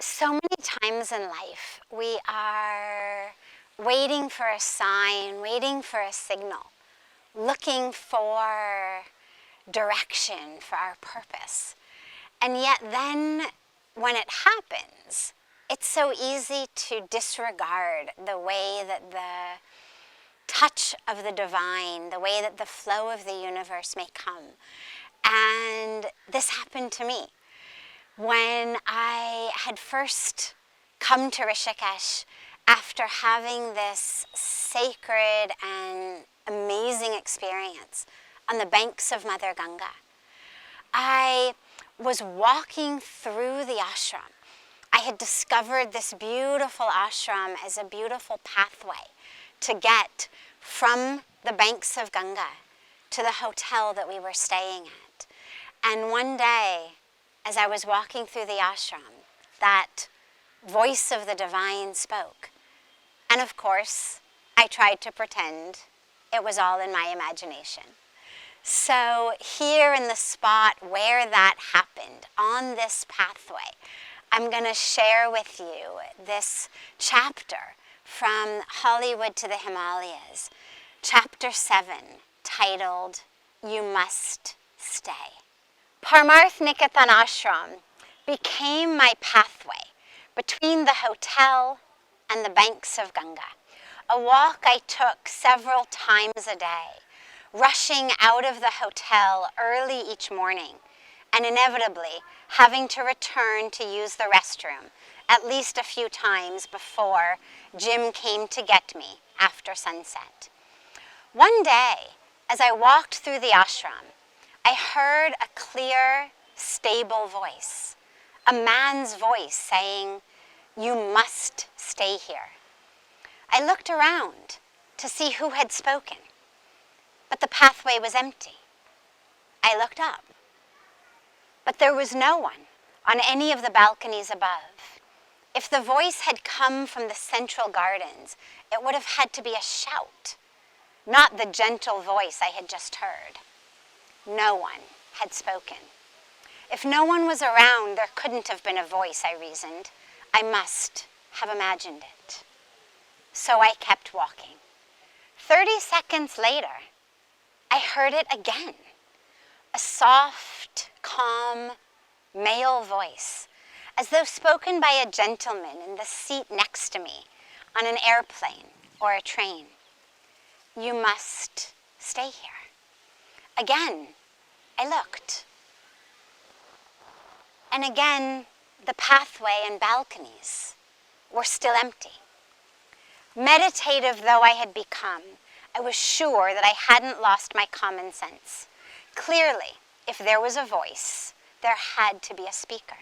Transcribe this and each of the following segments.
So many times in life, we are waiting for a sign, waiting for a signal, looking for direction for our purpose. And yet then, when it happens, it's so easy to disregard the way that the touch of the divine, the way that the flow of the universe may come. And this happened to me. When I had first come to Rishikesh after having this sacred and amazing experience on the banks of Mother Ganga, I was walking through the ashram. I had discovered this beautiful ashram as a beautiful pathway to get from the banks of Ganga to the hotel that we were staying at. And one day, as I was walking through the ashram, that voice of the divine spoke. And of course, I tried to pretend it was all in my imagination. So here in the spot where that happened, on this pathway, I'm going to share with you this chapter from Hollywood to the Himalayas, chapter 7, titled, You Must Stay. PARMARTH NIKETAN ashram became my pathway between the hotel and the banks of Ganga, a walk I took several times a day, rushing out of the hotel early each morning and inevitably having to return to use the restroom at least a few times before Jim came to get me after sunset. One day, as I walked through the ashram, I heard a clear, stable voice, a man's voice saying, "You must stay here." I looked around to see who had spoken, but the pathway was empty. I looked up, but there was no one on any of the balconies above. If the voice had come from the central gardens, it would have had to be a shout, not the gentle voice I had just heard. No one had spoken. If no one was around, there couldn't have been a voice, I reasoned. I must have imagined it. So I kept walking. 30 seconds later, I heard it again. A soft, calm, male voice, as though spoken by a gentleman in the seat next to me on an airplane or a train. You must stay here. Again, I looked. And again, the pathway and balconies were still empty. Meditative though I had become, I was sure that I hadn't lost my common sense. Clearly, if there was a voice, there had to be a speaker.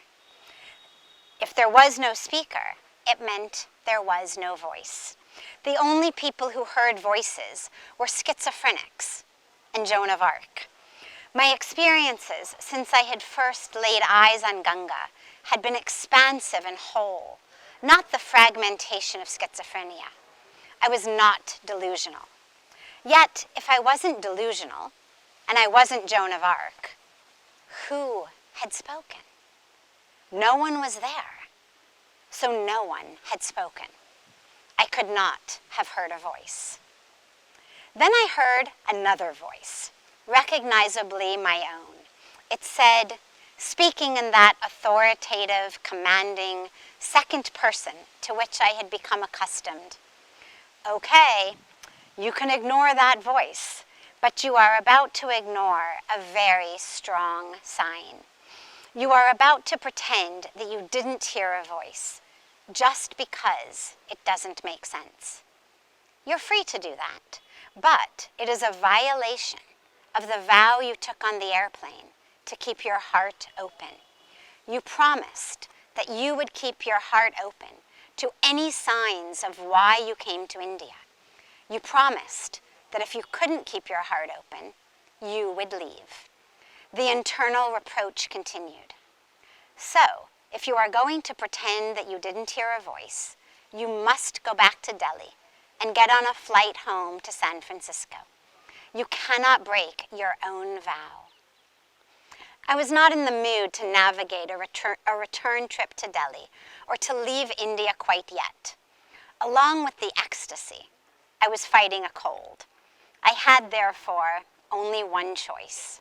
If there was no speaker, it meant there was no voice. The only people who heard voices were schizophrenics and Joan of Arc. My experiences since I had first laid eyes on Ganga had been expansive and whole, not the fragmentation of schizophrenia. I was not delusional. Yet, if I wasn't delusional, and I wasn't Joan of Arc, who had spoken? No one was there, so no one had spoken. I could not have heard a voice. Then I heard another voice, recognizably my own. It said, speaking in that authoritative, commanding second person to which I had become accustomed, "Okay, you can ignore that voice, but you are about to ignore a very strong sign. You are about to pretend that you didn't hear a voice just because it doesn't make sense. You're free to do that, but it is a violation of the vow you took on the airplane to keep your heart open. You promised that you would keep your heart open to any signs of why you came to India. You promised that if you couldn't keep your heart open, you would leave." The internal reproach continued. So, if you are going to pretend that you didn't hear a voice, you must go back to Delhi and get on a flight home to San Francisco. You cannot break your own vow. I was not in the mood to navigate a return trip to Delhi or to leave India quite yet. Along with the ecstasy, I was fighting a cold. I had, therefore, only one choice.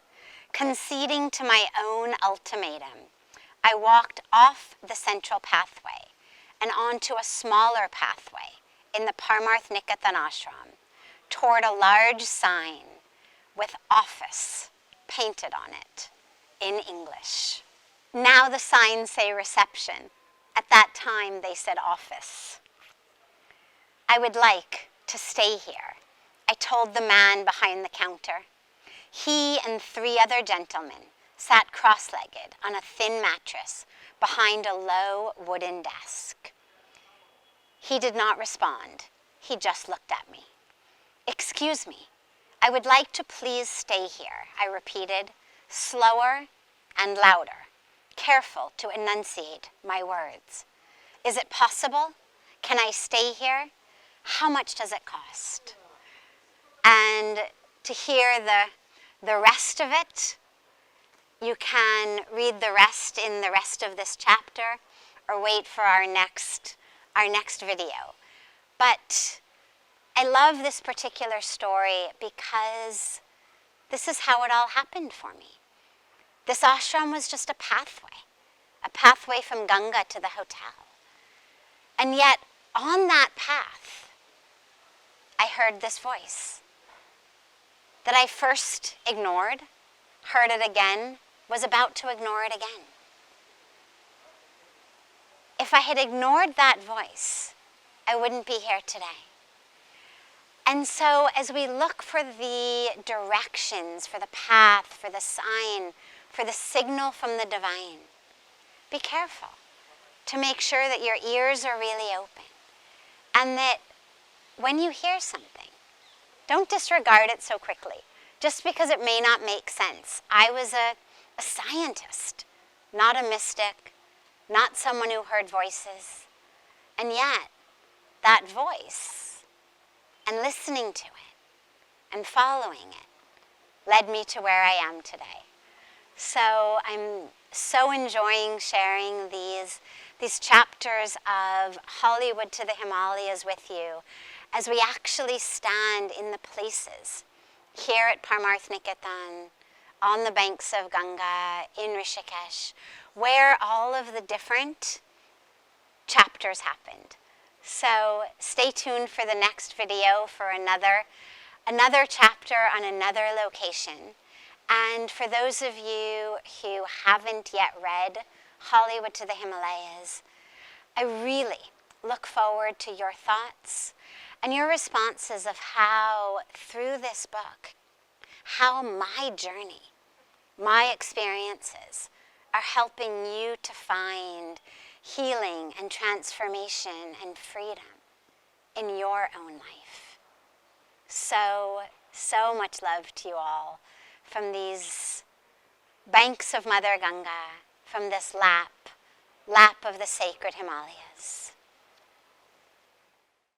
Conceding to my own ultimatum, I walked off the central pathway and onto a smaller pathway in the PARMARTH NIKETAN ashram toward a large sign with office painted on it in English. Now the signs say reception. At that time they said office. I would like to stay here, I told the man behind the counter. He and 3 other gentlemen sat cross-legged on a thin mattress behind a low wooden desk. He did not respond. He just looked at me. Excuse me, I would like to please stay here, I repeated, slower and louder, careful to enunciate my words. Is it possible? Can I stay here? How much does it cost? And to hear the rest of it, you can read the rest in the rest of this chapter or wait for our next video. But I love this particular story because this is how it all happened for me. This ashram was just a pathway from Ganga to the hotel. And yet, on that path, I heard this voice that I first ignored, heard it again, was about to ignore it again. If I had ignored that voice, I wouldn't be here today. And so as we look for the directions, for the path, for the sign, for the signal from the divine, be careful to make sure that your ears are really open and that when you hear something, don't disregard it so quickly, just because it may not make sense. I was a scientist, not a mystic, not someone who heard voices. And yet, that voice, and listening to it, and following it, led me to where I am today. So I'm so enjoying sharing these chapters of Hollywood to the Himalayas with you as we actually stand in the places here at PARMARTH NIKETAN, on the banks of Ganga, in Rishikesh, where all of the different chapters happened. So stay tuned for the next video for another chapter on another location. And for those of you who haven't yet read Hollywood to the Himalayas, I really look forward to your thoughts and your responses of how, through this book, how my journey, my experiences are helping you to find healing and transformation and freedom in your own life. So much love to you all from these banks of Mother Ganga, from this lap of the sacred Himalayas.